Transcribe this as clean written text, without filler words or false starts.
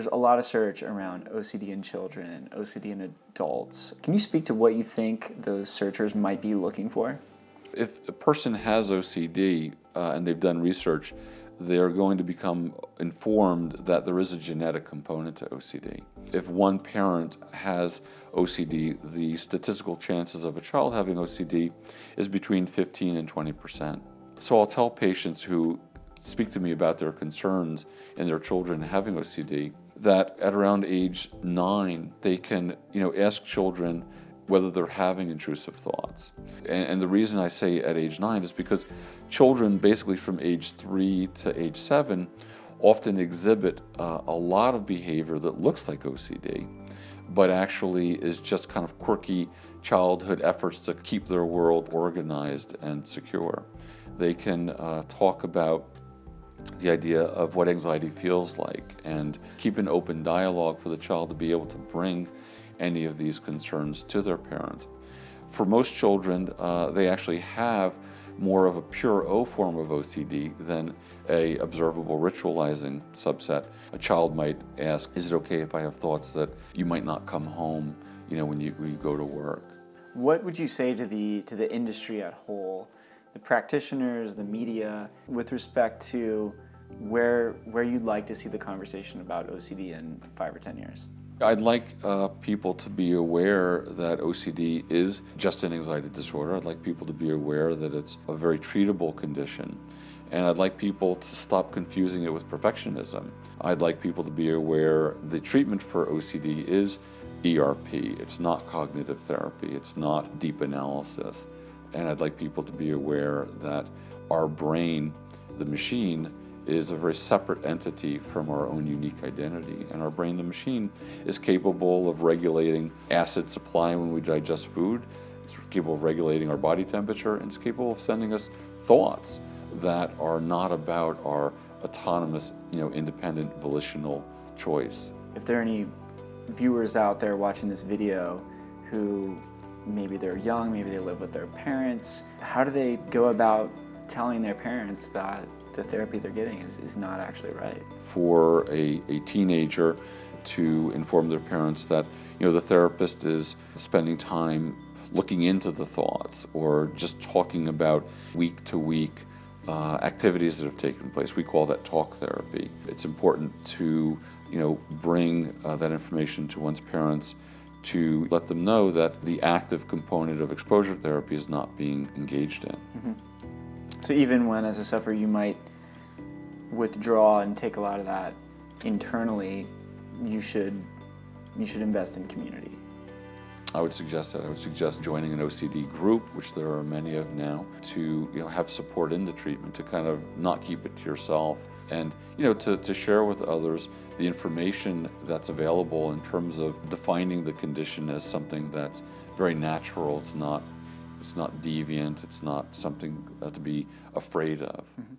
There's a lot of search around OCD in children, OCD in adults. Can you speak to what you think those searchers might be looking for? If a person has OCD and they've done research, they're going to become informed that there is a genetic component to OCD. If one parent has OCD, the statistical chances of a child having OCD is between 15 and 20%. So I'll tell patients who speak to me about their concerns in their children having OCD that at around age 9, they can ask children whether they're having intrusive thoughts. And the reason I say at age 9 is because children basically from age 3 to age 7 often exhibit a lot of behavior that looks like OCD, but actually is just kind of quirky childhood efforts to keep their world organized and secure. They can talk about the idea of what anxiety feels like and keep an open dialogue for the child to be able to bring any of these concerns to their parent. For most children, they actually have more of a pure O form of OCD than a observable ritualizing subset. A child might ask, is it okay if I have thoughts that you might not come home, when you go to work? What would you say to the industry at whole, the practitioners, the media, with respect to where you'd like to see the conversation about OCD in 5 or 10 years? I'd like people to be aware that OCD is just an anxiety disorder. I'd like people to be aware that it's a very treatable condition. And I'd like people to stop confusing it with perfectionism. I'd like people to be aware the treatment for OCD is ERP. It's not cognitive therapy. It's not deep analysis. And I'd like people to be aware that our brain, the machine, is a very separate entity from our own unique identity. And our brain, the machine, is capable of regulating acid supply when we digest food. It's capable of regulating our body temperature, and it's capable of sending us thoughts that are not about our autonomous, independent volitional choice. If there are any viewers out there watching this video who maybe they're young, maybe they live with their parents, how do they go about telling their parents that the therapy they're getting is not actually right? For a teenager to inform their parents that the therapist is spending time looking into the thoughts or just talking about week to week activities that have taken place. We call that talk therapy. It's important to bring that information to one's parents to let them know that the active component of exposure therapy is not being engaged in. Mm-hmm. So even when, as a sufferer, you might withdraw and take a lot of that internally, you should invest in community. I would suggest that. I would suggest joining an OCD group, which there are many of now, to have support in the treatment, to kind of not keep it to yourself, and to share with others the information that's available in terms of defining the condition as something that's very natural. It's not deviant. It's not something to be afraid of. Mm-hmm.